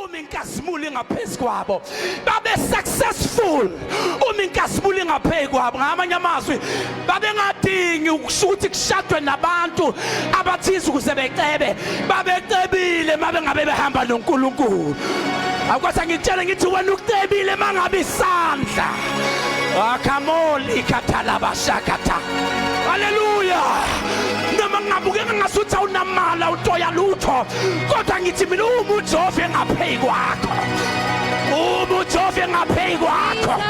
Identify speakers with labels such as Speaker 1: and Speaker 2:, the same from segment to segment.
Speaker 1: uma inkazimulo ingaphezu kwabo, babe successful uma inkazimulo ingaphezu kwabo. Ngamanye amazwi babengadingi ukuthi kushadwe nabantu abathize ukuze becebe, babecebile mabengabe behamba noNkulunkulu. Akwathi ngitshela ngithi wena ukucebile mangabe isandla akamoli ikathala bashakata. Hallelujah. Noma ngabukeka ngasuthi awunamala utoya lutho, kodwa ngithi mina uma uJehova engaphezu kwakho, uma uJehova engaphezu kwakho,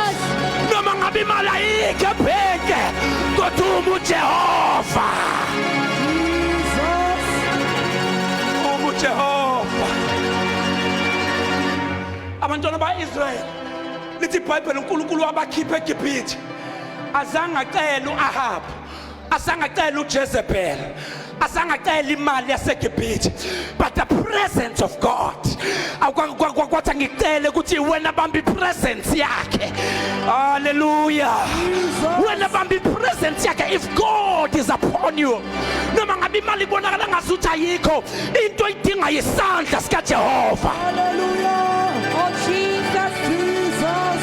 Speaker 1: noma ngabe imali ayikho ebhenke, kodwa uma uJehova, uma uJehova. Abantwana baIsrael lithi iBhayibheli uNkulunkulu wabakhipha eGibhithe, azange acele uAhab, azange acele uJezebel, azange acele imali yaseGibhithe, but the presence of God. Akwathi ngicele ukuthi wena bamba ipresence yakhe. Hallelujah. Wena bamba ipresence yakhe. If God is upon you, noma ngabe imali ibonakala ngasuthi ayikho, into oyidinga yisandla sikaJehova.
Speaker 2: Hallelujah. Oh Jesus, Jesus.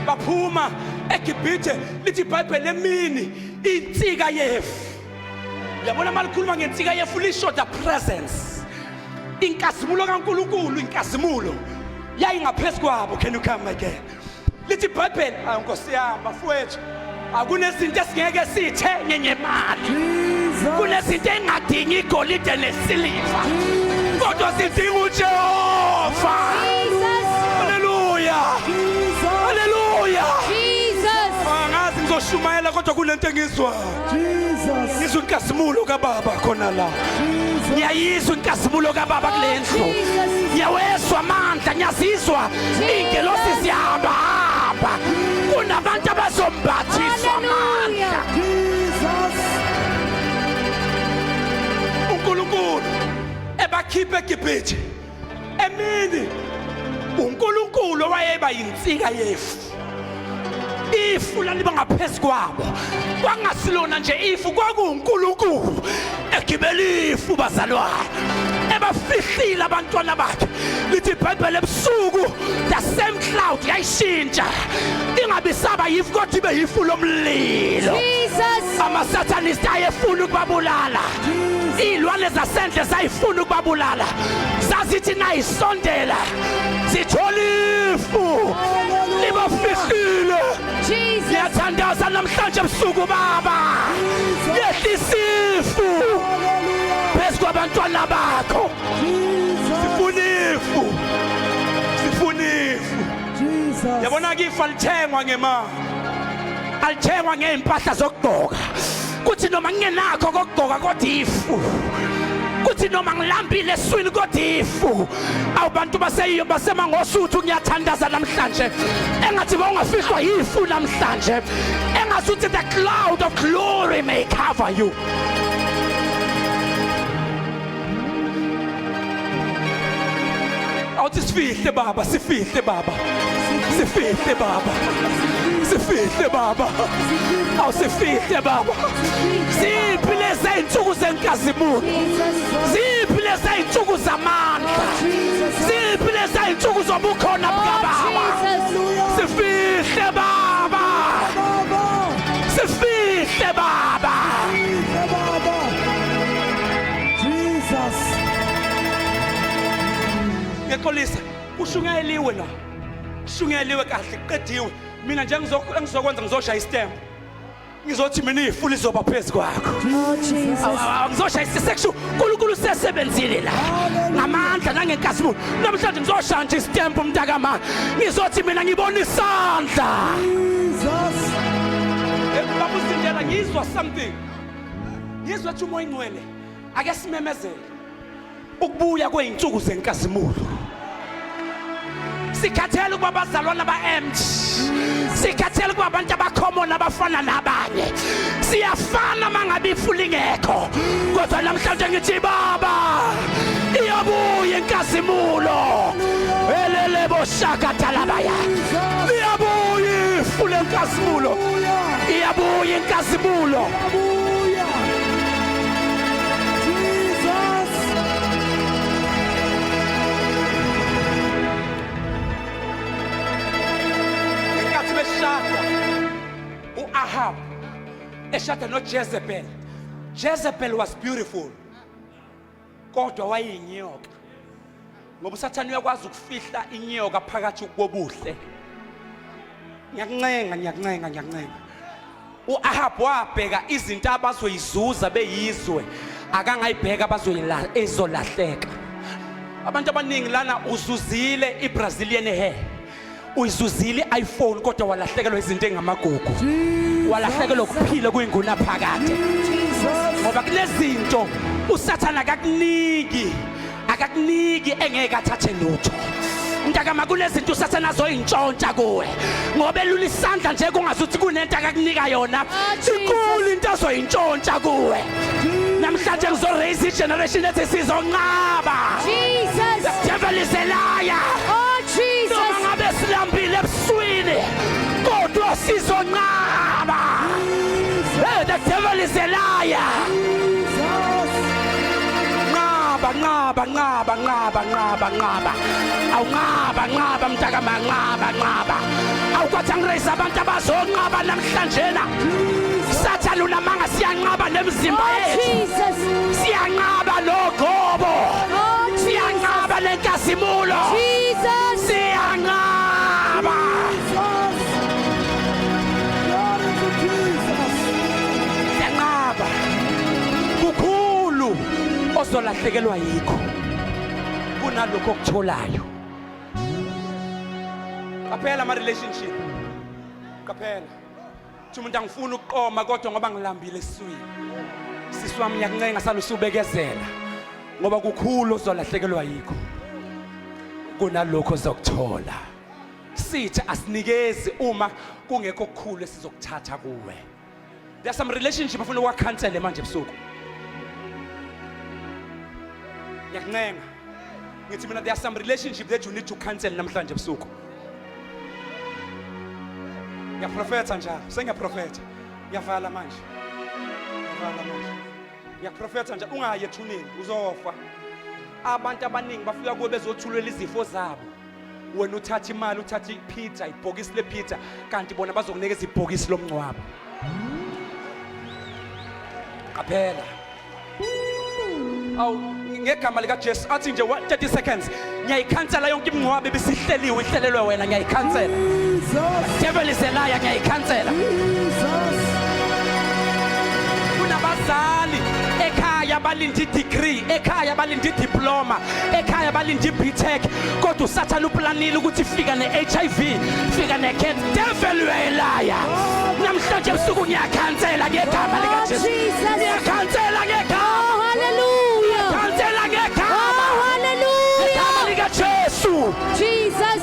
Speaker 1: Baphuma eGibhithe lithi iBhayibheli emini insika yefu. Yabona malikhuluma ngensika yefu lisho the presence. Inkazimulo kaNkulunkulu, inkazimulo yayingaphezu kwabo. Can you come again? Lithi iBhayibheli Nkosi yami bafowethu, akunezinto esingeke sithenge ngemali. Kunezinto engadingi igolide nesiliva, kodwa sidinga uJehova. Hallelujah. Hallelujah. Angazi ngizoshumayela kodwa kunento engizwa. Ngizwa inkazimulo kaBaba khona la. Ngiyayizwa inkazimulo kaBaba kule ndlu. Ngiyawezwa amandla, ngiyazizwa ingelosi zihamba hamba. Kunabantu abazombathiswa amandla. uNkulunkulu ebakhipha eGibhithe emini, uNkulunkulu owayeba yinsika yefu. Ifu laliba ngaphezu kwabo, kwangasilona nje ifu, kwakuNkulunkulu egibela ifu bazalwane, ebafihlile abantwana bakhe. Lithi iBhayibheli ebusuku the same cloud yayishintsha, ingabe saba yifu kodwa ibe yifu lomlilo. Ama-Satanist ayefuna ukubabulala, iy'lwane zasendle zayifuna ukubabulala, zazithi nayisondela zithola ifu libafihlile. Ngiyathandaza namhlanje ebusuku Baba, yehlisa ifu phezu kwabantwana bakho. Sifuna ifu, sifuna ifu. Yabona-ke ifu alithengwa ngemali, alithengwa ngey'mpahla zokugqoka. Kuthi noma ngingenakho kokugqoka kodwa ifu, kuthi noma ngilambile eswini kodwa ifu. Awubantu basemangosuthu ngiyathandaza namhlanje, engathi bawungafihlwa yifu namhlanje, engasuthi the cloud of glory may cover you. Awuthi sifihle Baba, sifihle Baba, sifihle Baba, sifihle Baba, awusifihle Baba. Ziphi lezi iy'nsuku zenkazimulo, ziphi lezi iy'nsuku zamandla, ziphi lezi iy'nsuku zobukhona bukaBaba. Sifihle Baba, sifihle Baba. Ngeqolisa ushungeliwe la, ushungeliwe kahle qediwe. Mina nje engizokwenza ngizoshaya istembu, ngizothi mina ifu lizoba phezu kwakho. Ngizoshaya iseshu uNkulunkulu sesebenzile la ngamandla nangenkazimulo. Namhlanje ngizoshaya nje istembu mntakamama, ngizothi mina ngibona isandla. Baba usindela, ngizwa something, ngizwa ukuthi umoya ingcwele ake simemezele ukubuya kwey'nsuku zenkazimulo. Sikhathele ukuba abazalwane aba-MG, sikhathele ukuba abantu abakhomona abafana nabanye. Siyafana mangabe ifu lingekho, kodwa namhlanje ngithi Baba iyabuya inkazimulo. Elele boshakatalabaya, iyabuya ifu lenkazimulo, iyabuya inkazimulo. eshada noJezebel. Jezebel was beautiful, kodwa wayeyinyoka. Ngoba uSathane uyakwazi ukufihla inyoka phakathi kobuhle. Ngiyakuncenga. uAhab wabheka izinto abazoyizuza beyizwe, akangayibheka ezolahleka. Abantu abaningi lana uzuzile iBrazilian hair, uyizuzile iPhone kodwa walahlekelwa izinto engamagugu, walahlekelwa ukuphila kuyinguna phakade. Ngoba kunezinto uSathane akakuniki engeke athathe lutho. Mntakama kunezinto uSathane azoyintshontsha kuwe, ngoba elula isandla nje kungazuthi kunento akakunika yona, inkulu into azoyintshontsha kuwe. Namhlanje ngizoraise igeneration ethi sizonqaba.
Speaker 2: Jesus.
Speaker 1: The devil is a liar.
Speaker 2: Oh, Jesus.
Speaker 1: Noma ngabe silambile ebusweni, kodwa sizonqaba. Hey, the devil is a liar. Nqaba. Awunqaba mntakama, nqaba. Awukwathi angiraise abantu abazonqaba namhlanje na. Sathane unamanga siyanqaba nemizimba yethu.
Speaker 2: Jesus.
Speaker 1: Siyanqaba nogobo.
Speaker 2: Oh,
Speaker 1: Siyanqaba nenkazimulo.
Speaker 2: Jesus.
Speaker 1: Siyanqaba. Siyanqaba. Kukhulu ozolahlekelwa yikho kunalokho okutholayo. Qaphela ama relationship. Qaphela. Uthi umuntu angifuni ukuqoma kodwa ngoba ngilambile esiswini. Sisi wami ngiyakuncenga salusubekezela, ngoba kukhulu ozolahlekelwa yikho kunalokho ozokuthola. Sithi asinikezi uma kungekho okukhulu esizokuthatha kuwe. There's some relationship ufuna ukwacancel manje ebusuku. Ngiyakuncenga ngithi mina there are some relationship that you need to cancel namhlanje ebusuku. Ngiyaprofetha njalo, sengiyaprofetha. Ngiyavala manje. Ngiyaprofetha njalo, ungaye ethuneni uzofa. Abantu abaningi bafika kuwe bezothulela izifo zabo. Wena uthatha imali, uthatha ipizza, ibhokisi lepizza, kanti bona bazokunikeza ibhokisi lomncwabo. Qaphela. Aw ngegama lika Jesu athi nje 30 seconds ngiyayikhansela yonke imncwabe besihleliwe ihlelelwe wena, ngiyayikhansela. Devil is a liar, ngiyayikhansela. Kunabazali ekhaya balindi degree, ekhaya balindi diploma, ekhaya balindi BTech, kodwa uSathane uplanile ukuthi fika neHIV, fika necancer. Devil you a liar. Namhlanje ebusuku ngiyakhansela ngegama lika Jesu. Ngiyakhansela ngegama.
Speaker 2: Hallelujah.
Speaker 1: Khansela ngegama.
Speaker 2: Hallelujah.
Speaker 1: Ngegama lika Jesu.
Speaker 2: Jesus. Jesus.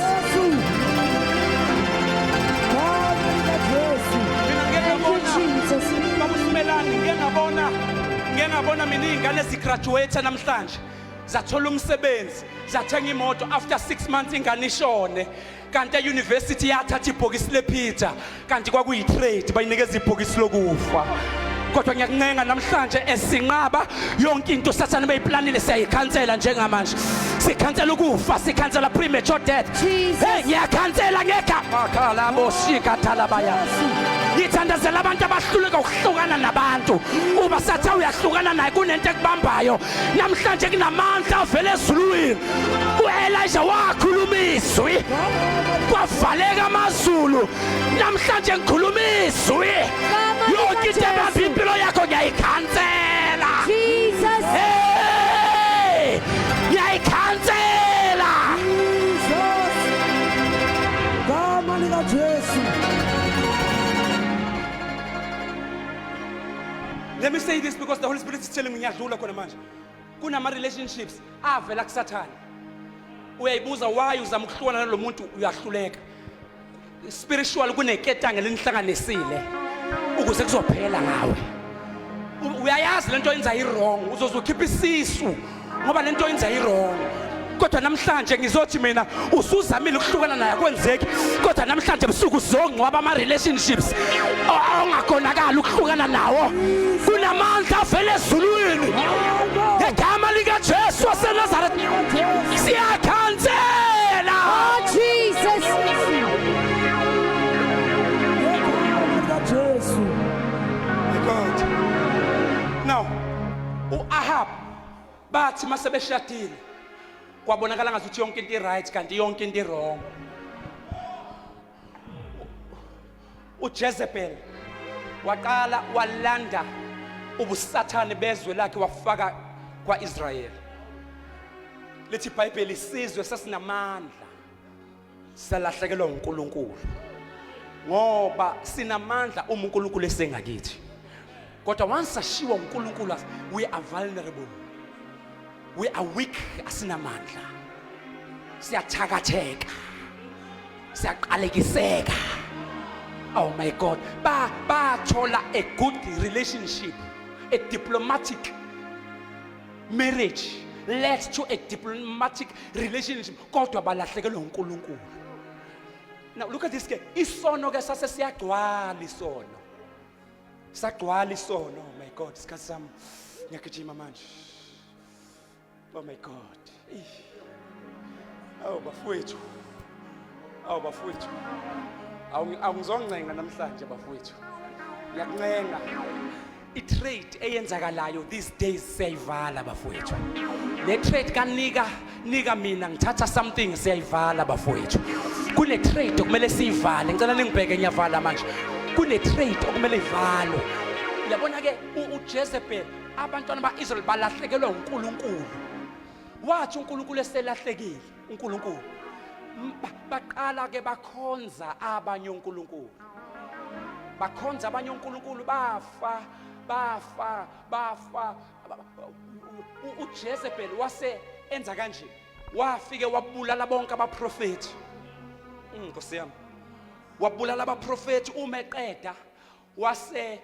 Speaker 1: Ngiyabona mina izingane zigraduate namhlanje, zathola umsebenzi, zathenga imoto, after 6 months ingane ishone, kanti euniversity yathatha ibhokisi lepizza, kanti kwakuyi trade bayinikeza ibhokisi lokufa. Kodwa ngiyakuncenga namhlanje esinqaba yonke into uSathane beyiplanile siyayikhansela njengamanje. Sikhansela ukufa, sikhansela premature death. Hey, ngiyakhansela ngegama kalabo shikathalabaya. Ngithandazela abantu abahluleka ukuhlukana nabantu. Uba sathi uyahlukana naye kunento ekubambayo. Namhlanje kunamandla avela ezulwini. uElijah wakhuluma izwi, kwavaleka amazulu. Namhlanje ngikhuluma izwi. Yonke into ebamba impilo yakho ngiyayikhansela.
Speaker 2: Jesus.
Speaker 1: Hey! Ngiyayikhansela.
Speaker 2: Gama lika Jesu.
Speaker 1: Let me say this because the Holy Spirit is telling me ngiyadlula khona manje. Kunama relationships avela kuSathane. Uyayibuza why uzama ukuhlukana nalomuntu uyahluleka. Spiritual kuneketanga lenihlanganisile ukuze kuzophela ngawe. Uyayazi lento yenza i-wrong, uzozokhipha isisu ngoba lento yenza i-wrong. Kodwa namhlanje ngizothi mina usuzamile ukuhlukana naye kwenzeki, kodwa namhlanje ebusuku uzongcwaba ama relationships ongakhonakala ukuhlukana nawo. Kunamandla avela ezulwini. Ngegama lika Jesu waseNazaretha siyakhansela.
Speaker 2: Oh, Jesus.
Speaker 1: bathi masebeshadile kwabonakala ngazuthi yonke into right kanti yonke into wrong. uJezebel waqala walanda ubusathane bezwe lakhe wafaka kwaIsrael. Lithi iBhayibheli isizwe sasinamandla salahlekelwa uNkulunkulu ngoba sinamandla uma uNkulunkulu esengakithi. Kodwa once ashiwa uNkulunkulu we are vulnerable, we are weak, asinamandla, siyathakatheka, siyaqalekiseka. Oh my God, bathola a good relationship, a diplomatic marriage led to a diplomatic relationship, kodwa balahlekelwe uNkulunkulu. Now look at this guy. Isono ke sase siyagcwala isono. Sagcwala isono. Oh my God, isikhathi sami ngiyagijima manje. Oh my God. Oh bafowethu. Oh bafowethu. Awungizoncenga namhlanje bafowethu. Ngiyakuncenga. I-trade eyenzakalayo these days siyayivala bafowethu. Le trade kanika mina ngithatha something siyayivala bafowethu. Kule trade okumele siyivale, ngicela ningibheke ngiyavala manje. Kule trade okumele ivalwe. Uyabona ke uJezebel abantwana baIsrael balahlekelwe uNkulunkulu. Wathi uNkulunkulu eselahlekile, uNkulunkulu baqala ke bakhonza abanye uNkulunkulu. Bakhonza abanye uNkulunkulu bafa. uJezebel wase enza kanje. Wafike wabulala bonke abaprofeti. Nkosi yami. Wabulala abaprofeti uma eqeda wase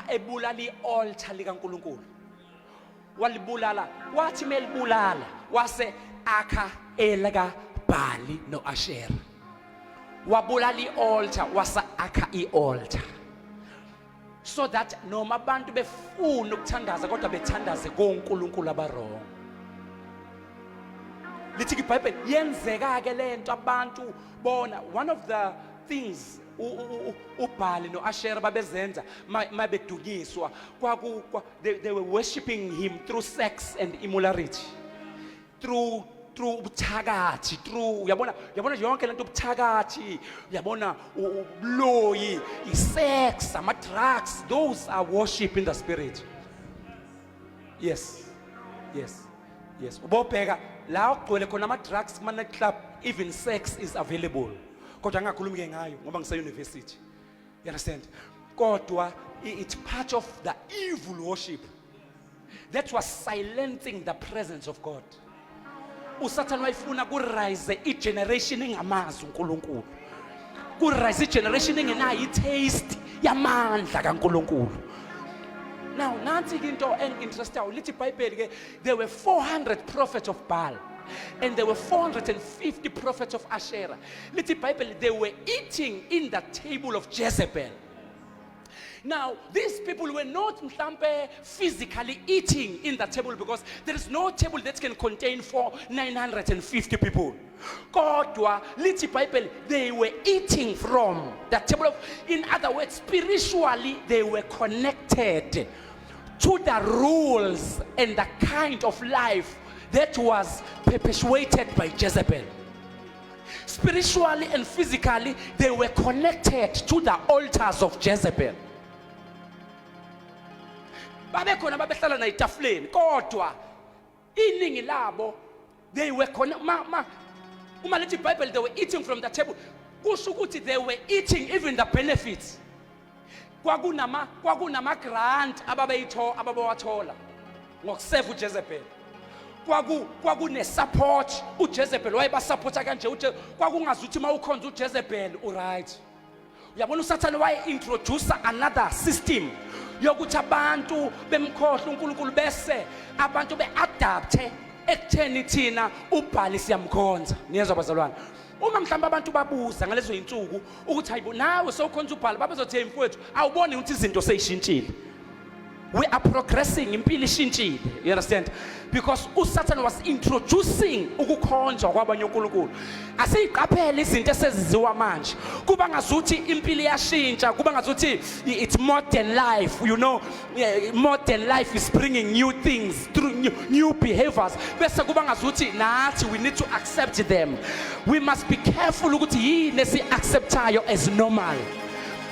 Speaker 1: ebulala ialtar likaNkulunkulu. Walibulala, wathi melibulala wase akha elaka Bali noAshera. Wabulala ialtar wasa akha ialtar. So that noma abantu befuna ukuthandaza kodwa bethandaze koNkulunkulu abarong. Lithi iBhayibheli yenzeka ke lento abantu bona. One of the things uBhali noAshera babezenza mabedukiswa they were worshiping him through sex and immorality, through ubuthakathi, through uyabona yonke lento ubuthakathi, uyabona ubuloyi, isex, ama drugs, those are worship in the spirit. Yes ubobheka la ugcwele khona ama drugs kuma night club, even sex is available. Kodwa angakhulumi ke ngayo ngoba ngise university. You understand? Kodwa it's part of the evil worship that was silencing the presence of God. uSathane wayefuna kurise igeneration engamazi uNkulunkulu, kurise igeneration engenayo itaste yamandla kaNkulunkulu. Now nansi into enginteresting lithi iBhayibheli ke there were 400 prophets of Baal and there were 450 prophets of Asherah. Lithi iBhayibheli they were eating in the table of Jezebel. Now, these people were not physically eating in the table because there is no table that can contain 950 people. Kodwa, lithi iBhayibheli, they were eating from the table of, in other words, spiritually, they were connected to the rules and the kind of life that was perpetuated by Jezebel. Spiritually and physically, they were connected to the altars of Jezebel. Babekhona babehlala na itafuleni kodwa iningi labo they were uma lithi iBhayibheli they were eating from the table, kusho ukuthi they were eating even the benefits. Kwakunama grant ababewathola ngokuseva uJezebel. Kwakune support uJezebel wayebasupporta kanje kwakungazuthi mawukhonza uJezebel uright. Uyabona uSathane waye introduce another system yokuthi abantu bemkhohle uNkulunkulu bese abantu beadapte ekutheni thina uBhali siyamkhonza. Niyezwa bazalwane, uma mhlawumbe abantu babuza ngalezo insuku ukuthi hayibo nawe sewukhonza uBhali babezothi hey mfowethu awuboni ukuthi izinto seyishintshile. we are progressing impilo ishintshile, you understand, because uSatan was introducing ukukhonjwa kwabanye uNkulunkulu. Asiyiqaphele izinto eseziziwa manje kuba ngazuthi impilo iyashintsha, kuba ngazuthi it's modern life, you know, modern life is bringing new things through new behaviors, bese kuba ngazuthi nathi we need to accept them. We must be careful ukuthi yini esi-acceptayo as normal.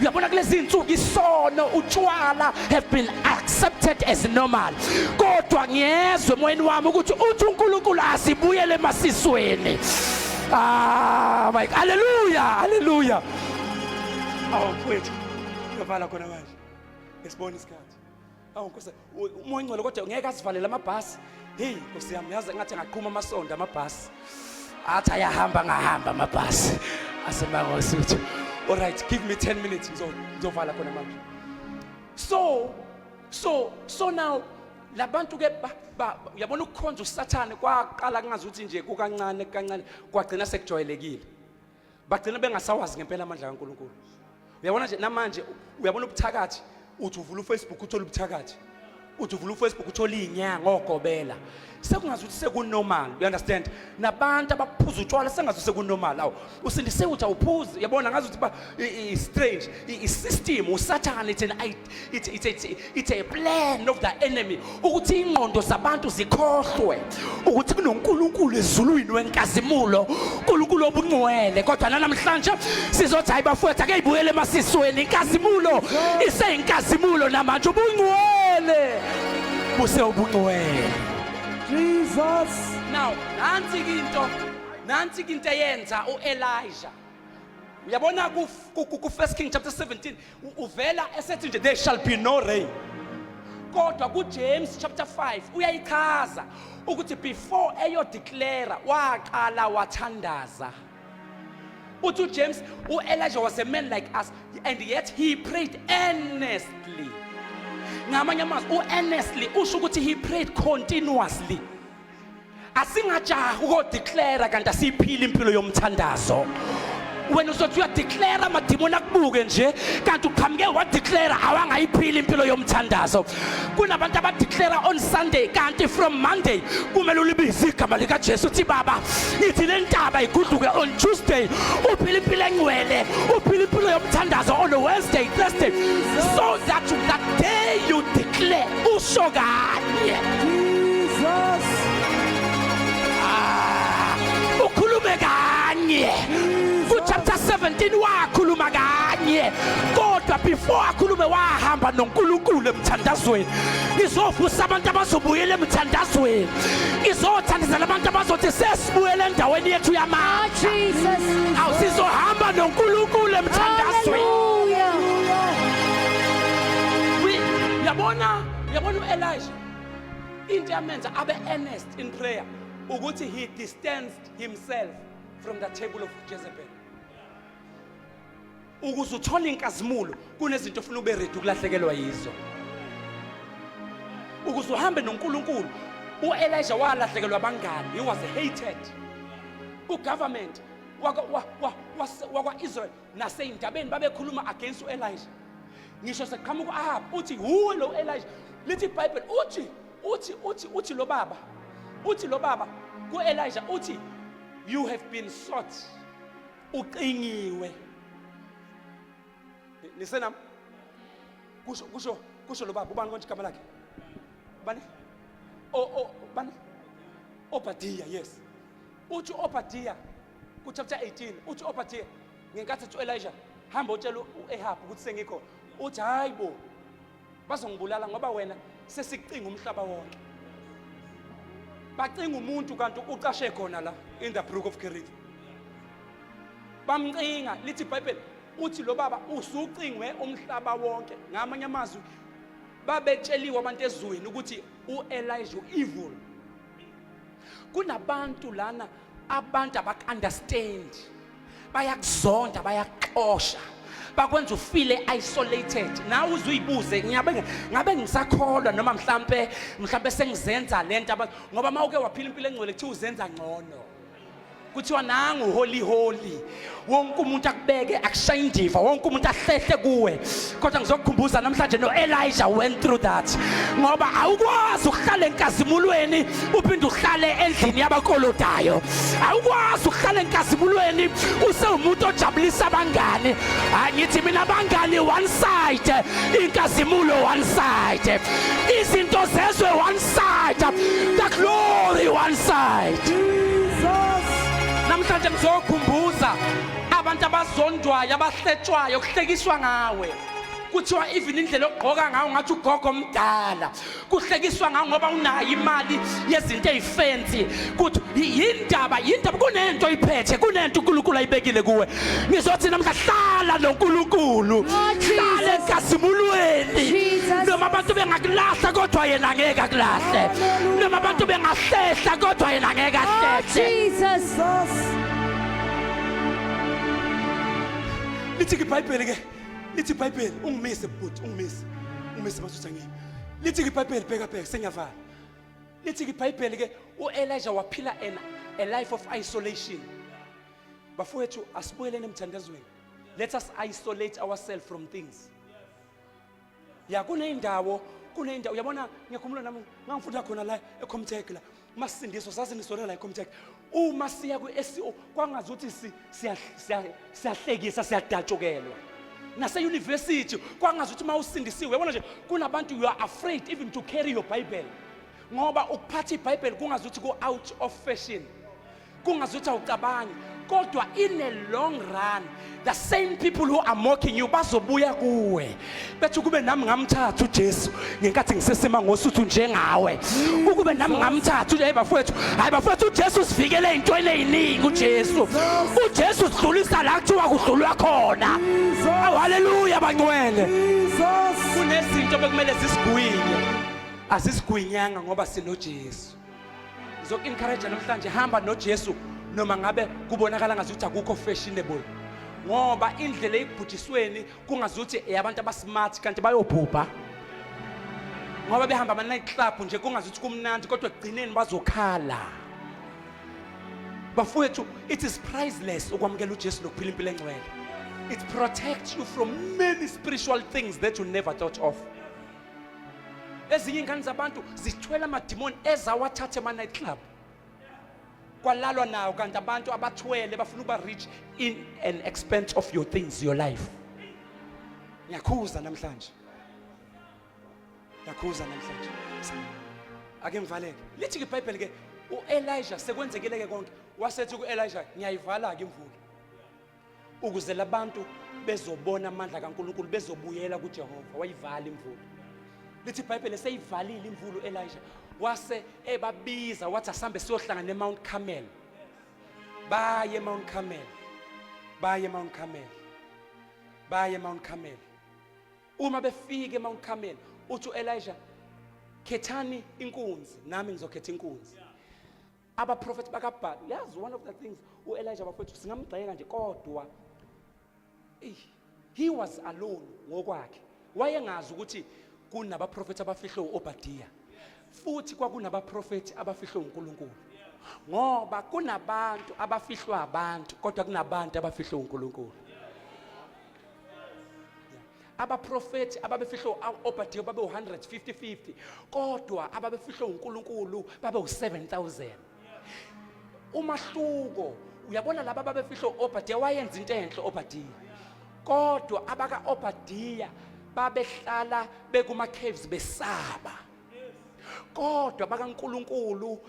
Speaker 1: Uyabona kulezi insuku isono utshwala have been accepted as normal, kodwa ngiyezwe emoyeni wami ukuthi uthi uNkulunkulu asibuyele emasisweni. My hallelujah, hallelujah. Mfowethu uyavala khona manje ngesibona isikhathi. Nkosi umoya ngcwele kodwa ngeke asivalele amabhasi. Hey Nkosi yami, yazi ngathi ngaqhuma amasonto amabhasi athi ayahamba ngahamba amabhasi asemangosi uthi all right, give me 10 minutes ngizovala khona manje. So now labantu ke uyabona ukukhonza uSathane kwaqala kungazuthi nje kukancane kancane kwagcina sekujwayelekile, bagcina bengasawazi ngempela amandla kaNkulunkulu. Uyabona nje namanje, uyabona ubuthakathi, uthi uvula uFacebook uthola ubuthakathi, uthi uvula uFacebook uthola inyanga ogobela, sekungazuthi sekunormal, you understand. Nabantu abaphuza utshwala sengazuthi sekunormal. Awu usindise uthi awuphuzi, uyabona ngazuthi ba strange i-system uSathane, it's a plan of the enemy ukuthi ingqondo zabantu zikhohlwe ukuthi kunoNkulunkulu ezulwini wenkazimulo, uNkulunkulu obungcwele. Kodwa namhlanje sizothi hayi bafowethu ake ibuyele emasisweni, inkazimulo iseyinkazimulo namanje, ubungcwele buse ubungcwele.
Speaker 2: Jesus.
Speaker 1: Now nanti into eyenza uElijah. Uyabona ku 1 King chapter 17 uvela esethi nje there shall be no rain, kodwa ku James chapter 5 uyayichaza ukuthi before eyo declare waqala wathandaza. Uthi James uElijah was a man like us and yet he prayed earnestly. Ngamanye amazwi uearnestly usho ukuthi he prayed continuously. Asingajaha ukodeclare kanti asiphila impilo yomthandazo. Wena uzothi uyadeclare amadimoni akubuke nje kanti uqhamuke wadeclare awangayiphila impilo yomthandazo. Kunabantu abadeclare on Sunday kanti from Monday kumele ulibize igama lika Jesu uthi baba ithi le ntaba iguduke on Tuesday, uphila impilo engcwele, uphila impilo yomthandazo on Wednesday, Thursday, so that that day you declare usho kanye
Speaker 2: Jesus.
Speaker 1: ukhulume kanye. Chapter 17 wakhuluma kanye, kodwa before akhulume wahamba noNkulunkulu emthandazweni. Izovusa abantu abazobuyela emthandazweni, izothandisa labantu abazothi sesibuyele endaweni yethu yamandla.
Speaker 2: Jesus.
Speaker 1: Awusizohamba noNkulunkulu emthandazweni. Yabona uElijah into yamenza abe earnest in prayer ukuthi he distanced himself from the table of Jezebel. Ukuze uthole inkazimulo kunezinto ofuna ube ready ukulahlekelwa yizo. Ukuze uhambe noNkulunkulu, uElijah walahlekelwa abangani, he was hated. Ugovernment wakwa-Israel naseyindabeni babekhuluma against uElijah. Ngisho seqhamuka uAhab uthi huwe lo Elijah. Lithi iBhayibheli uthi lo baba kuElijah uthi you have been sought, uqingiwe. Nisenam kusho lo baba ubani konje igama lakhe? Bani? Bani? Obadiah, yes. Uthi Obadiah ku chapter 18 uthi Obadiah ngenkathi uthi Elijah hamba utshela uAhab ukuthi sengikho. Uthi hayibo bazongibulala ngoba wena sesiqinga umhlaba wonke. Bacinga umuntu kanti uqashe khona la in the brook of Kerith. Bamcinga, lithi iBhayibheli uthi lo baba usucingwe umhlaba wonke. Ngamanye amazwi babetsheliwe abantu ezweni ukuthi uElijah evil. Kunabantu lana abantu abakunderstand, bayakuzonda, bayaxosha, bakwenza ufile isolated. Nawe uzuyibuze ngabe ngisakholwa noma mhlambe sengizenza lento ngoba mawuke waphila impilo engcwele kuthi uzenza ngcono. kuthiwa nangu holy wonke umuntu akubeke akushaya indiva wonke umuntu ahlehle kuwe kodwa ngizokukhumbuza namhlanje Elijah went through that ngoba awukwazi ukuhlala enkazimulweni uphinde uhlale endlini yabakolodayo awukwazi ukuhlala enkazimulweni usewumuntu ojabulisa abangane angithi mina abangane one side inkazimulo one side izinto zezwe one side the glory one side
Speaker 2: Jesus.
Speaker 1: namhlanje ngizokukhumbuza abantu abazondwayo abahletshwayo kuhlekiswa ngawe kuthiwa even indlela ogqoka ngayo ngathi ugogo omdala kuhlekiswa ngayo ngoba unayo imali yezinto ezifensi kuthi yindaba kunento oyiphethe kunento uNkulunkulu ayibekile kuwe ngizothi namhla hlala noNkulunkulu hlala enkazimulweni noma abantu bengakulahla kodwa yena angeke akulahle noma abantu bengahlehla kodwa yena angeke ahlehle
Speaker 2: Jesus.
Speaker 1: lithi iBhayibheli ke lithi iBhayibheli ungimise bhuti ungimise basutha ngimi lithi iBhayibheli bheka sengiyavala lithi iBhayibheli ke uElijah waphila a life of isolation bafowethu asibuyeleni emthandazweni let us isolate ourselves from things ya kuneyindawo uyabona ngiyakhumula nami ngangifunda khona la eComtech la masisindiso sasinisolela la eComtech uma siya ku-SEO kwangazuthi siyahlekisa siyadatshukelwa nase university kwangazuthi mawusindisiwe yabona nje kunabantu you are afraid even to carry your Bible ngoba ukuphatha iBhayibheli kungazuthi go out of fashion kungazuthi awucabangi kodwa in a long run the same people who are mocking you bazobuya kuwe bethu kube nami ngamthatha uJesu ngenkathi ngisesema ngosuthu njengawe ukube nami ngamthatha hayi bafowethu uJesu sivikele ezintweni eziningi uJesu sidlulisa la kuthiwa kudlulwa khona haleluya bangcwele kunezinto bekumele sisigwinye asisigwinyanga ngoba sinoJesu ngizoku-encourage namhlanje hamba noJesu noma ngabe kubonakala ngazuthi akukho fashionable ngoba indlela eyibhujisweni kungazuthi eyabantu abasmart kanti bayobhubha ngoba behamba ama night club nje kungazuthi kumnandi kodwa egcineni bazokhala bafowethu it is priceless ukwamukela uJesu nokuphila impilo engcwele it protects you from many spiritual things that you never thought of ezinye ingane zabantu zithwela amadimoni ezawathatha ema night club kwalalwa nawo kanti abantu abathwele bafuna ukuba rich in an expense of your things your life ngiyakhuza namhlanje ake ngivaleke lithi iBhayibheli ke uElijah sekwenzekile ke konke wasethi kuElijah ngiyayivala ke imvula ukuze labantu bezobona amandla kaNkulunkulu bezobuyela kuJehova wayivala imvula lithi iBhayibheli seyivalile imvula uElijah wase ebabiza wathi asambe siyohlangana eMount Carmel baye eMount Carmel uma befika eMount Carmel uthi uElijah khethani inkunzi nami ngizokhetha inkunzi abaprofeti bakaBhaali yazi one of the things uElijah bafethu singamgxeka nje kodwa he was alone ngokwakhe wayengazi ukuthi kunabaprofeti abafihlwe uObadiah futhi kwakunabaprofeti abafihlwe uNkulunkulu ngoba kunabantu abafihlwa abantu kodwa kunabantu abafihlwe uNkulunkulu abaprofeti ababefihlwe uObadiah babe 150 kodwa ababefihlwe uNkulunkulu babe 7,000 umahluko uyabona laba ababefihlwe uObadiah wayenza into enhle uObadiah kodwa abaka Obadiah babehlala bekuma caves besaba kodwa baka uNkulunkulu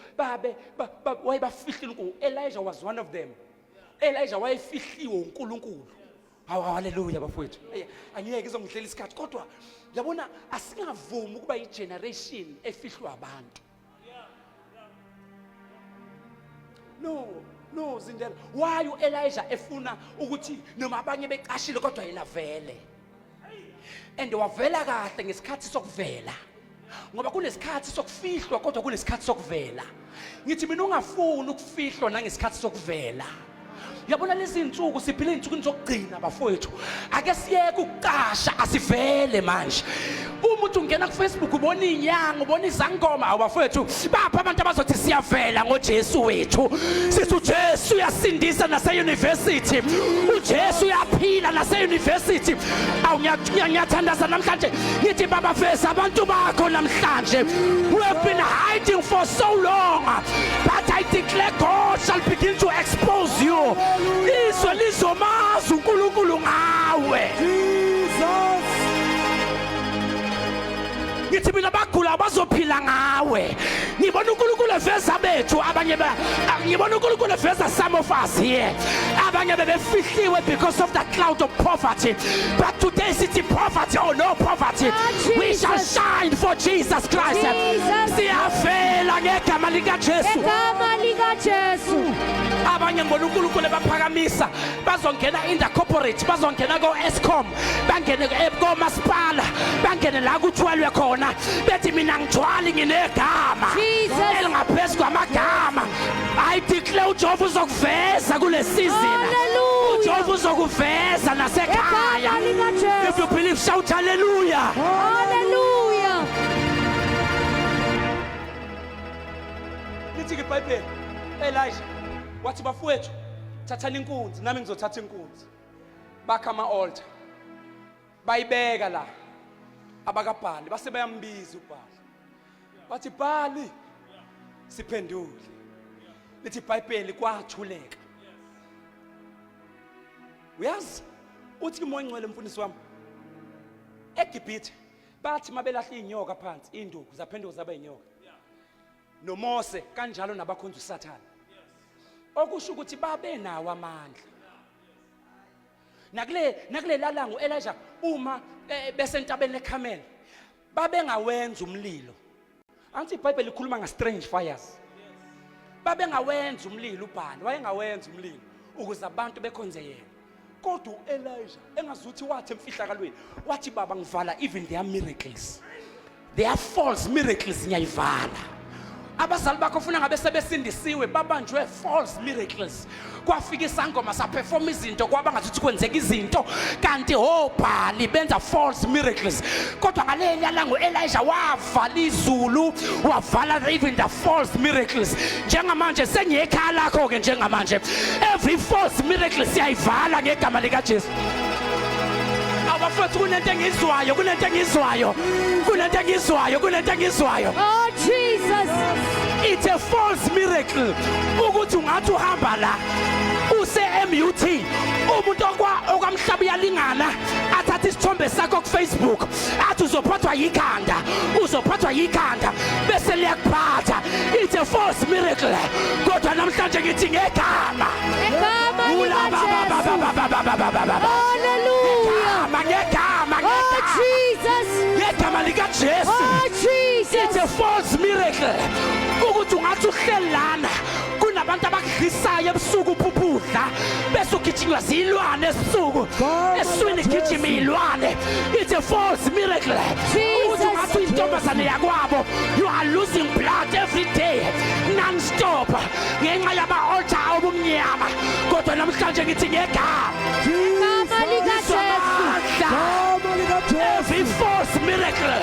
Speaker 1: wayebafihlile uNkulunkulu Elijah was one of them Elijah wayefihliwe uNkulunkulu haleluya bafowethu angiyeke izongihlela isikhathi kodwa yabona asingavumi ukuba igeneration efihlwa abantu no zindela why uElijah efuna ukuthi noma abanye beqashile kodwa yena vele and wavela kahle ngesikhathi sokuvela ngoba kunesikhathi sokufihlwa kodwa kunesikhathi sokuvela ngithi mina ungafuni ukufihlwa nangesikhathi sokuvela Yabona lezi insuku siphila insuku zokugcina bafowethu. Ake siyeke ukuqasha asivele manje. Uma uthi ungena ku Facebook ubona inyanga, ubona izangoma awabafowethu. Bapha abantu abazothi siyavela ngoJesu wethu. Sithi uJesu uyasindisa nase university. uJesu uyaphila nase university. Awungiyathandaza namhlanje ngithi baba fesa abantu bakho namhlanje. We have been hiding for so long, but I declare God shall begin to expose you. Izwe lizomazi uNkulunkulu ngawe.
Speaker 2: Jesus.
Speaker 1: Ngithi mina bagula bazophila ngawe. Ngibona uNkulunkulu eveza bethu abanye ngibona uNkulunkulu eveza some of us here. Abanye bebefihliwe because of the cloud of poverty. But today city poverty or no poverty, we shall shine for Jesus Christ. Siyavela ngegama lika Jesu.
Speaker 3: Egama lika Jesu.
Speaker 1: Abanye ngibona uNkulunkulu baphakamisa bazongena in the corporate, bazongena ko Eskom, bangene ko masipala, bangene la kuthwalwe khona bethi mina ngithwali nginegama elingaphezu kwamagama. I declare uJehova uzokuveza kule season.
Speaker 3: Hallelujah.
Speaker 1: uJehova uzokuveza nasekhaya. If you believe, shout hallelujah.
Speaker 3: Hallelujah.
Speaker 1: Lithi iBhayibheli Elijah wathi bafowethu thathani inkunzi nami ngizothatha inkunzi. Bakha ama-altar bayibeka la abakaBhali base bayambiza uBhali. Bathi Bhali siphendule. Lithi iBhayibheli kwathuleka. Uyazi uthi uMoya mfundisi wami eGibhithe bathi mabelahla inyoka phansi induku zaphenduka zaba inyoka. NoMose kanjalo nabakhonza uSathane. Okusho ukuthi babe nawo amandla. Nakule lalango Elijah uma besentabeni leCarmel babe ngawenza umlilo. Anti iBhayibheli ikhuluma nga-strange fires. Babe ngawenza umlilo uBhali, wayengawenza umlilo ukuze abantu bekhonze yena. Kodwa uElijah engazuthi wathi emfihlakalweni wathi baba ngivala even their miracles. Their false miracles ngiyayivala. Abazali bakho ufuna ngabe sebesindisiwe babanjwe false miracles. Kwafika isangoma saperform izinto kwaba ngathi kwenzeka izinto kanti oBhali benza false miracles. Kodwa ngaleli yalango Elijah wavala izulu, wavala even the false miracles. Njengamanje sengiyekhaya lakho ke njengamanje every false miracle siyayivala ngegama lika Jesu. Abafowethu kunento engizwayo, kunento engizwayo, kunento engizwayo, kunento engizwayo.
Speaker 3: Oh Jesus.
Speaker 1: It's a false miracle ukuthi ungathi uhamba la use MUT umuntu okwamhlaba uyalingana athatha isithombe sakho ku Facebook athi uzophathwa yikhanda bese liyakuphatha. It's a false miracle kodwa namhlanje ngithi ngegama
Speaker 3: Egama lika Jesu. Hallelujah.
Speaker 1: ngegama
Speaker 3: Oh Jesus.
Speaker 1: ngegama lika Jesu.
Speaker 3: Oh
Speaker 1: It's
Speaker 3: Jesus.
Speaker 1: a false miracle ukuthi ungathi uhlelana kunabantu abakudlisayo ebusuku uphuphuza bese ugijinywa zilwane ebusuku eswini gijima ilwane. It's a false miracle ukuthi ungathi intombazane yakwabo you are losing blood every day non-stop ngenxa yama-altar obumnyama kodwa namhlanje ngithi ngegama
Speaker 3: Egama lika Jesu.
Speaker 2: Egama lika Jesu.
Speaker 1: every false miracle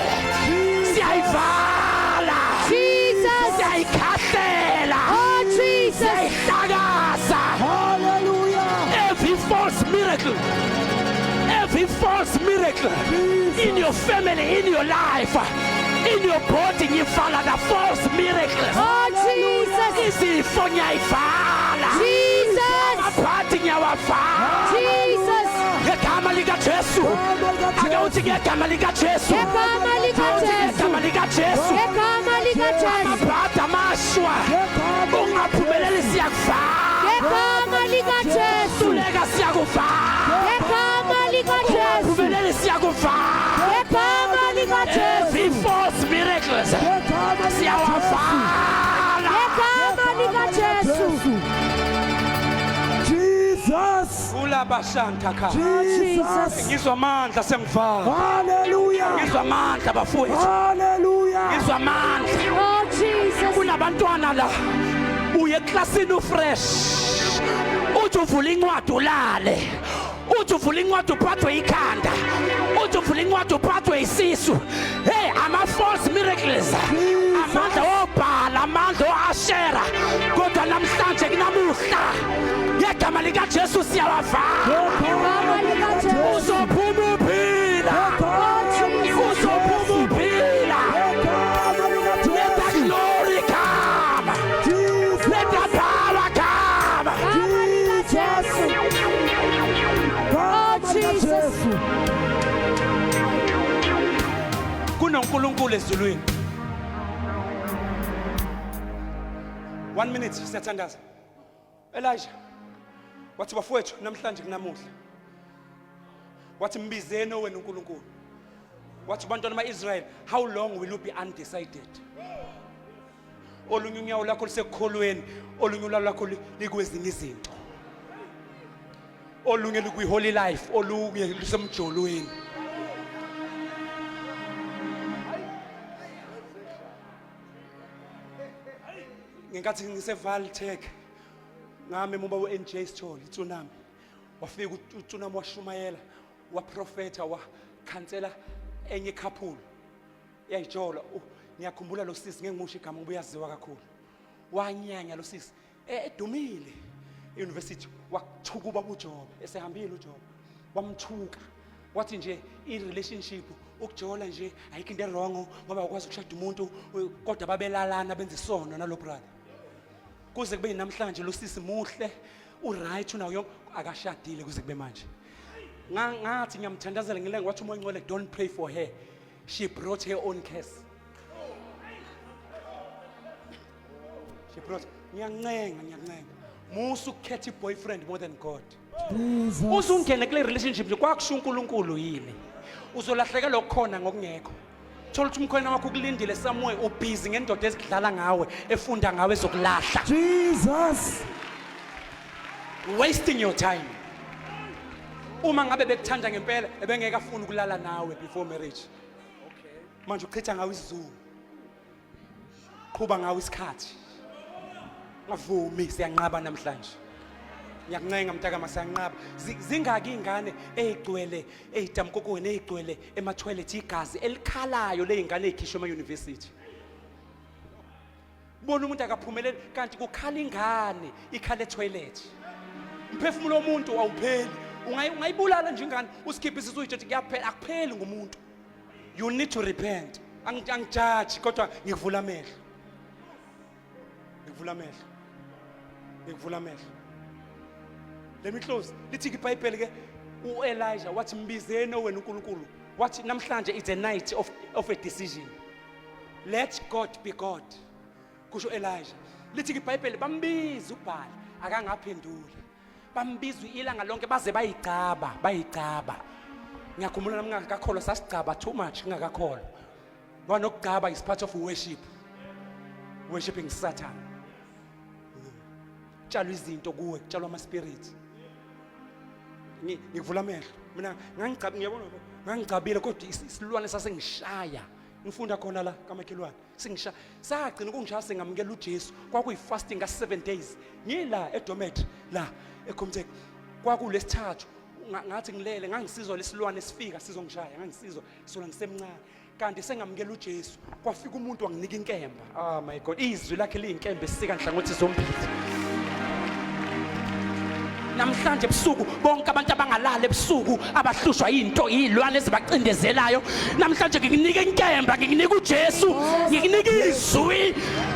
Speaker 1: siyayivala,
Speaker 3: Jesus.
Speaker 1: siyayikhahlela,
Speaker 3: Oh Jesus.
Speaker 1: siyayihlakaza.
Speaker 2: Hallelujah.
Speaker 1: Every false miracle in your family, in your life, in your body, ngivala the false miracles.
Speaker 3: Oh Jesus.
Speaker 1: Izifo ngiyayivala,
Speaker 3: Jesus.
Speaker 1: amaphathi ngiyawavala
Speaker 3: Jesus.
Speaker 1: ngegama lika Jesu. Ake uthi ngegama lika Jesu.
Speaker 3: Egama lika Jesu.
Speaker 1: Ngegama lika Jesu.
Speaker 3: Egama lika Jesu.
Speaker 1: Amabhada amashwa ungaphumeleli siyakuvala.
Speaker 3: Egama lika Jesu.
Speaker 1: Suleka siyakuvala.
Speaker 3: Egama lika Jesu.
Speaker 1: Phumeleli siyakuvala.
Speaker 3: Egama lika Jesu.
Speaker 1: Every false miracles siyawavala.
Speaker 3: Egama lika Jesu.
Speaker 2: Jesus.
Speaker 1: Ulabashanta kha.
Speaker 2: Jesus.
Speaker 1: Ngizwa amandla sengivala.
Speaker 2: Hallelujah.
Speaker 1: Ngizwa amandla bafowethu.
Speaker 2: Hallelujah.
Speaker 1: Ngizwa amandla.
Speaker 3: Oh Jesus.
Speaker 1: Kunabantwana la uye eklasini ufresh uthi uvula incwadi ulale, uthi uvula incwadi uphathwe ikhanda, uthi uvula incwadi uphathwe isisu. Hey, ama-false miracles, amandla obhala, amandla o-ashera, kodwa namhlanje kunamuhla ngegama likaJesu siyawavala.
Speaker 3: Igama likaJesu.
Speaker 1: Uzophuma uphila, uzophuma uphila. Let that glory come, let that power come.
Speaker 3: Igama likaJesu. Oh Jesus.
Speaker 1: KunoNkulunkulu ezulwini. 1 minute siyathandaza. Elijah wathi bafowethu namhlanje kunamuhla, wathi mbizeni wena uNkulunkulu, wathi bantwana bakaIsrael, how long will you be undecided? Olunye unyawo lakho lisekholweni, olunye ulalo lakho likwezinye izinto, olunye likwi-holy life, olunye lisemjolweni. Ngenkathi ngiseValtech ngame muba we-NJ Sithole tsunami, wafika utsunami washumayela, waprofetha, wakhansela enye couple yayijola. Ngiyakhumbula lo sisi ngengimusho igama ngoba uyaziwa kakhulu, wanyanya lo sisi edumile e-university, wathukuba kuJobe, esehambile uJobe wamthuka, wathi nje i-relationship ukujola nje ayikho into wrong ngoba ukwazi ukushada umuntu kodwa babelalana benze isono nalo brother. Kuze kube namhlanje lo sisi muhle, uright, unayo yonke, akashadile kuze kube manje. Ngathi ngiyamthandazela ngilenga, wathi umoya ngcwele, don't pray for her, she brought her own curse. She brought, ngiyancenga musu ukhetha boyfriend more than God. Usungena kule relationship nje kwakusho uNkulunkulu yini, uzolahleka lokhona ngokungekho. Thola ukuthi umkhwena wakho ukulindile somewhere, ubhizi ngendoda ezidlala ngawe, efunda ngawe ezokulahla.
Speaker 2: Jesus.
Speaker 1: Wasting your time. Uma ngabe bekuthanda ngempela ebengeke afuna ukulala nawe before marriage. Manje uchitha ngawe isizungu, qhuba ngawe isikhathi. Ngavumi, siyanqaba namhlanje. Ngiyakuncenga mntakama, siyanqaba. Zingaki ingane ezigcwele ezitamkokweni, ezigcwele ema-toilet igazi elikhalayo lezingane ezikhishwe ema-university. Bona umuntu akaphumeleli kanti kukhala ingane ikhala e-toilet. Umphefumulo womuntu awupheli. Ungayibulala nje ingane usikhiphe isisu uyithi kuyaphela, akupheli ngumuntu. You need to repent. Angijudge kodwa ngikuvula amehlo. Ngikuvula amehlo. Let me close. Lithi iBhayibheli ke uElijah wathi mbizeni wena uNkulunkulu, wathi namhlanje it's a night of a decision. Let God be God. Kusho Elijah. Lithi iBhayibheli bambiza uBhala akangaphendula. Bambiza ilanga lonke baze bayicaba. Ngiyakhumbula nami ngakakholwa sasigcaba too much ngakakholwa. Ngoba nokugcaba is part of worship. Worshiping Satan. Kutshalwa izinto kuwe, kutshalwa ama-spirit. Ngivula amehlo. Mina ngangicabile kodwa isilwane sasengishaya. Ngifunda khona la kamakhelwane. Singishaya. Sagcina ukungishaya sengamukela uJesu. Kwakuyi-fasting ka-7 days. Ngila eDormitory la eComtech. Kwakulesithathu. Ngathi ngilele ngangisizwa lesilwane sifika sizongishaya. Ngangisizwa sona ngisemncane. Kanti sengamukela uJesu. Kwafika umuntu wanginika inkemba. Oh my God. Izwi lakhe liyinkemba esika nhlangothi zombili. Namhlanje ebusuku bonke abantu abangalala ebusuku abahlushwa into izilwane ezibacindezelayo, namhlanje ngikunika inkemba, ngikunika uJesu, ngikunika izwi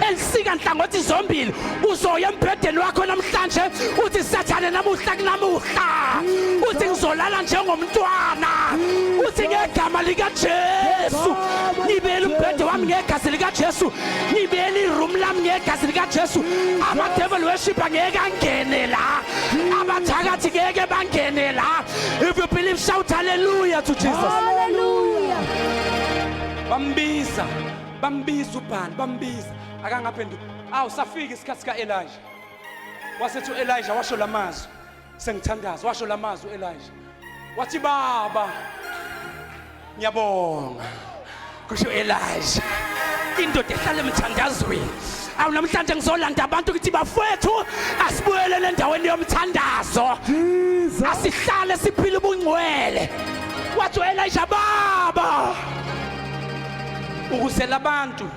Speaker 1: elisika nhlangothi zombili. Uzoya embhedeni wakho namhlanje uthi Sathane namuhla kunamuhla, uthi ngizolala njengomntwana, uthi ngegama likaJesu ngibele umbhede wami ngegazi likaJesu, ngibele iroom lami ngegazi likaJesu. Ama-devil worshipper ngeke angene la, abathakathi ngeke bangene la. If you believe, shout hallelujah to Jesus.
Speaker 3: Hallelujah.
Speaker 1: Bambiza uBhali, bambiza akangaphenduka. Safika isikhathi sika-Elijah. Wasethi u-Elijah washo lamazwi, sengithandaza, washo lamazwi u-Elijah. Wathi baba ngiyabonga. Kusho Elijah, indoda ehlala emthandazweni awunamhlanje ngizolanda abantu ukuthi bafowethu asibuyelele endaweni yomthandazo
Speaker 2: Jesus.
Speaker 1: asihlale siphile ubungcwele wathi Elijah baba ukuze labantu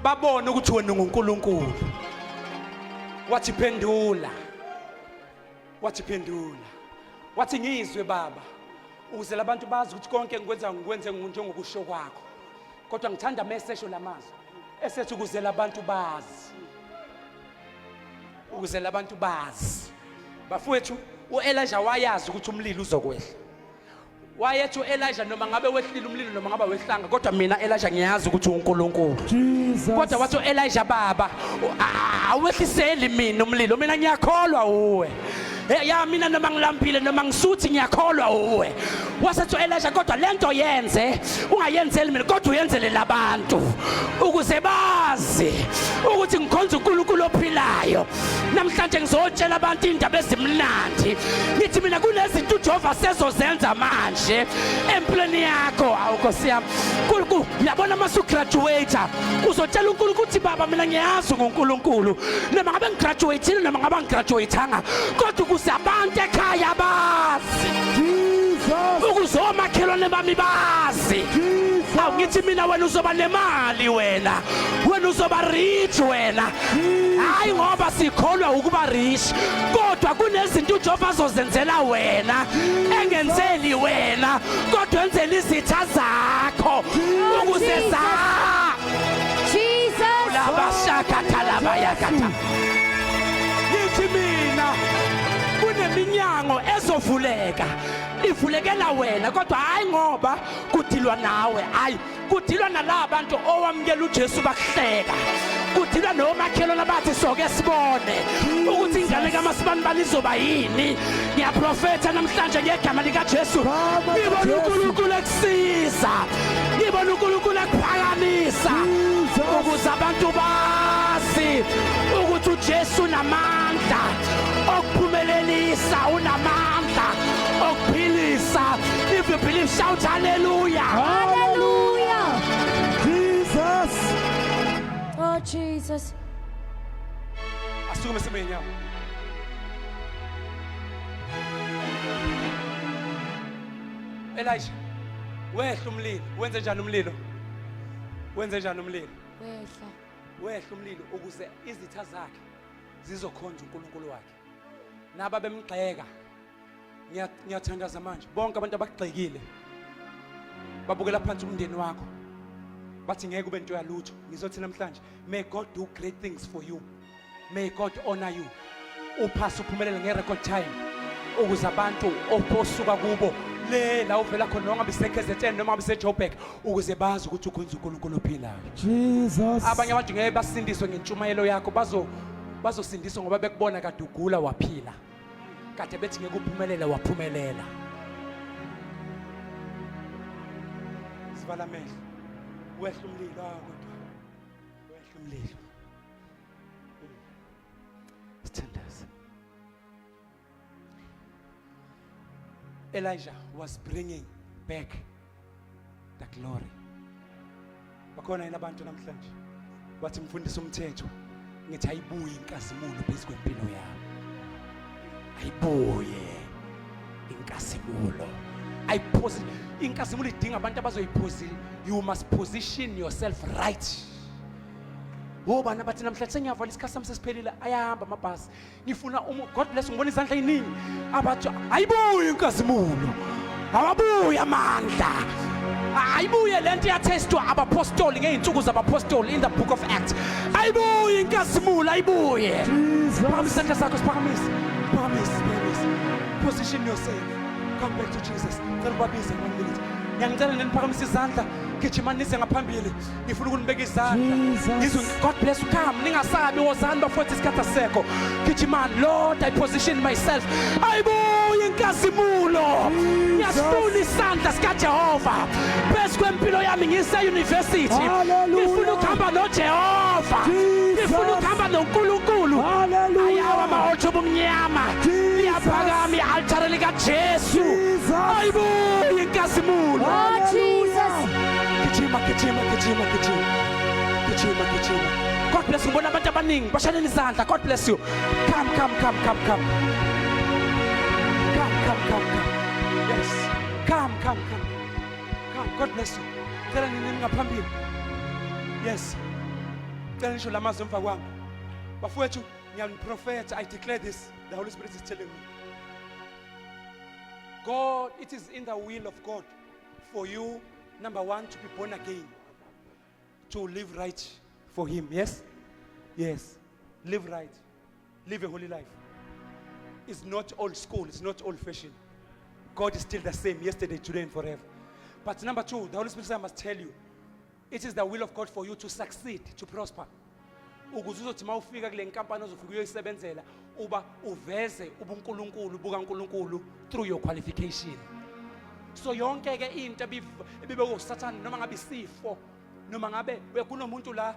Speaker 1: babone ukuthi wena unguNkulunkulu wathi phendula wathi ngizwe baba ukuze labantu bazi ukuthi konke ngikwenze njengokusho kwakho kodwa ngithanda message lamazwi esethi ukuze labantu bazi bafowethu uElijah wayazi ukuthi umlilo uzokwehla wayethi uElijah noma ngabe wehlile umlilo noma ngabe wehlanga kodwa mina Elijah ngiyazi ukuthi uNkulunkulu
Speaker 2: Jesus.
Speaker 1: kodwa wathi uElijah baba awehliseli mina umlilo mina ngiyakholwa uwe ya mina noma ngilambile noma ngisuthi ngiyakholwa uwe wasethi uElijah kodwa lento yenze ungayenzeli mina kodwa uyenzele labantu ukuze bazi ukuthi ngikhonza uNkulunkulu ophilayo namhlanje ngizotshela abantu indaba ezimnandi ngithi mina kunezinto uJehova sezozenza manje empilweni yakho awukosi yami uNkulunkulu uyabona mase ugraduate uzotshela uNkulunkulu ukuthi baba mina ngiyazi ngoNkulunkulu noma ngabe ngigraduateile noma ngabe ngigraduateanga kodwa ukuze abantu ekhaya bazi
Speaker 2: Jesus.
Speaker 1: ukuze omakhelwane bami bazi awungithi mina wena uzoba nemali wena uzoba rich wena hayi ngoba sikholwa ukuba rich kodwa kunezinto uJehova azozenzela wena engenzeli wena kodwa wenzela izitha zakho ukuze
Speaker 3: Jesus.
Speaker 1: labashakatha labayakatha yithi mina kuneminyango ezovuleka ivulekela wena kodwa hayi ngoba kudilwa nawe hayi kudilwa nalabantu owamukela uJesu bakuhleka kudilwa nomakhelwane abathi soke sibone ukuthi ingane kaMasibani izoba yini ngiyaprofetha namhlanje ngegama lika Jesu ngibona uNkulunkulu ekusiza ngibona uNkulunkulu ekuphakamisa ukuze abantu bazi ukuthi uJesu unamandla okuphumelelisa unamandla okuphilisa. If you believe, shout hallelujah.
Speaker 3: Hallelujah.
Speaker 2: Jesus.
Speaker 3: Oh, Jesus.
Speaker 1: Asukume semenyawo. Elijah, wehla umlilo. Wenze njani umlilo? Wenze njani umlilo? Wehla umlilo ukuze izitha zakhe zizokhonza uNkulunkulu wakhe. Naba bemgxeka. Ngiyathandaza manje bonke abantu abagxekile babukela phansi umndeni wakho bathi ngeke ube into yalutho ngizothi namhlanje may God do great things for you, may God honor you, uphasa uphumelele ngerecord time ukuze abantu oposuka kubo le la uvela khona noma biseKZN noma biseJoburg ukuze bazi ukuthi ukhonza uNkulunkulu ophilayo.
Speaker 2: Jesus.
Speaker 1: Abanye abantu ngeke basindiswe ngentshumayelo yakho bazosindiswa ngoba bekubona kade ugula waphila kade bethi ngeke uphumelele waphumelela. Sivala amehlo wehla umlilo kodwa wehla umlilo standards. Elijah was bringing back the glory. Bakhona yena abantu namhlanje bathi mfundisi umthetho ngithi ayibuye inkazimulo phezu kwempilo yami. Ayibuye inkazimulo. Inkazimulo idinga abantu abazoyiphosi. You must position yourself right. Bana bathi namhlanje sengiyavala isikhathi sami sesiphelile ayahamba amabhasi. Ngifuna God bless ngibona izandla eziningi. Abathi ayibuye inkazimulo. Awabuye amandla. Ayibuye lento yathestwa abapostoli ngeinsuku zabapostoli in the book of Acts. Ayibuye inkazimulo ayibuye. Phakamisa isandla sakho siphakamise. Position yourself. Come back to Jesus. Cela babize 1 minute. Ngiyangicela neniphakamise izandla. Gijimanise ngaphambili. Ngifuna ukunibeka izandla. Ngizwe God bless you. Come ningasabi wozani bafowethu isikhathi asekho. Gijimani Lord, I position myself. Ayibuye inkazimulo. Ngiyasifuna isandla sika Jehova. Phezu kwempilo yami ngise university. Ngifuna ukuhamba noJehova. Ngifuna ukuhamba noNkulunkulu. Ayawa ama-altar obumnyama. Liyaphakama i-altar lika Jesu. Ayibuye inkazimulo.
Speaker 3: Oh, Jesus.
Speaker 1: Gijima. God bless you. Ngibona abantu abaningi bashanela izandla. God bless you. Come. Yes. Come. God bless you. Cela nini ngaphambili. Yes. Cela nisho lamazwi emva kwami. Bafowethu ngiyaniprofetha. I declare this. The Holy Spirit is telling me. God, it is in the will of God for you, number one, to be born again. To live right for Him. Yes? Yes. Live right. Live a holy life. It's not old school. It's not old fashioned. God is still the same yesterday, today, and forever. But number two, the Holy Spirit says, I must tell you, it is the will of God for you to succeed, to prosper. Ukuze uzothi mawufika kule nkampani ozofika uyoyisebenzela uba uveze ubuNkulunkulu bukaNkulunkulu through your qualification. So yonke ke into ebibekwe uSathane noma ngabe isifo noma ngabe kunomuntu la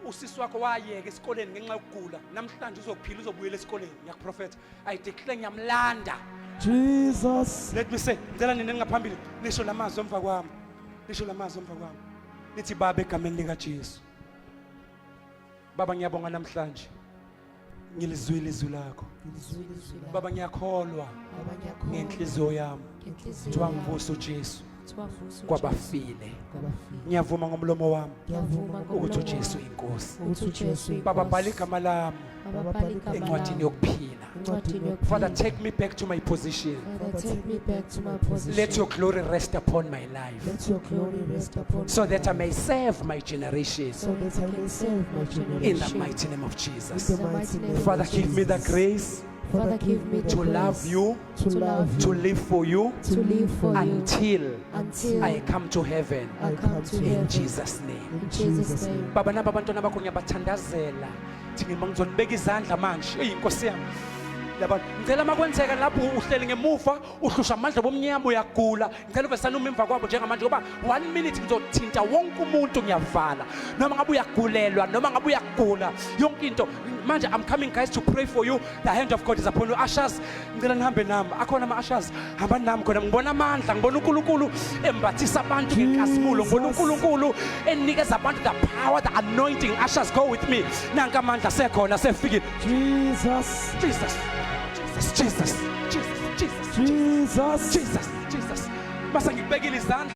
Speaker 1: usisi wakho wayeka esikoleni ngenxa yokugula namhlanje uzokuphila uzobuyela esikoleni ngiyakuprofetha I declare ngiyamlanda
Speaker 2: Jesus.
Speaker 1: Let me say ngicela nini ngaphambili nisho lamazwi emva kwami nithi baba egameni lika Jesu Baba ngiyabonga namhlanje ngilizwile izwi lakho Baba ngiyakholwa ngenhliziyo yami ukuthi wangivuse uJesu kwabafile ngiyavuma ngomlomo wami ukuthi uJesu inkosi Baba bhala igama lami encwadini yokuphila Father take me back to my position let your glory rest upon my life so that I may serve my generation in the mighty name of Jesus Father give me the grace
Speaker 3: Father, give me the
Speaker 1: to
Speaker 3: grace
Speaker 1: love you,
Speaker 3: to
Speaker 1: live for you, until I come to heaven.
Speaker 3: I come to
Speaker 1: In
Speaker 3: heaven.
Speaker 1: Jesus' name.
Speaker 3: In Jesus' name.
Speaker 1: Baba naba abantwana bakho ngiyabathandazela. Thina mangizonibeka izandla manje. Inkosi yami. Yabona ngicela makwenzeka lapho uhleli ngemuva uhlusha amandla bomnyama uyagula ngicela uvesana umemva kwabo njengamanje ngoba 1 minute ngizothinta wonke umuntu ngiyavala noma ngabe uyagulelwa noma ngabe uyagula yonke into manje I'm coming guys to pray for you the hand of God is upon you ushers ngicela nihambe nami akhona ama ushers hamba nami khona ngibona amandla ngibona uNkulunkulu embathisa abantu ngenkasimulo ngibona uNkulunkulu enikeza abantu the power the anointing ushers go with me nanka amandla sekhona sefikile Jesus. Basa ngibekile izandla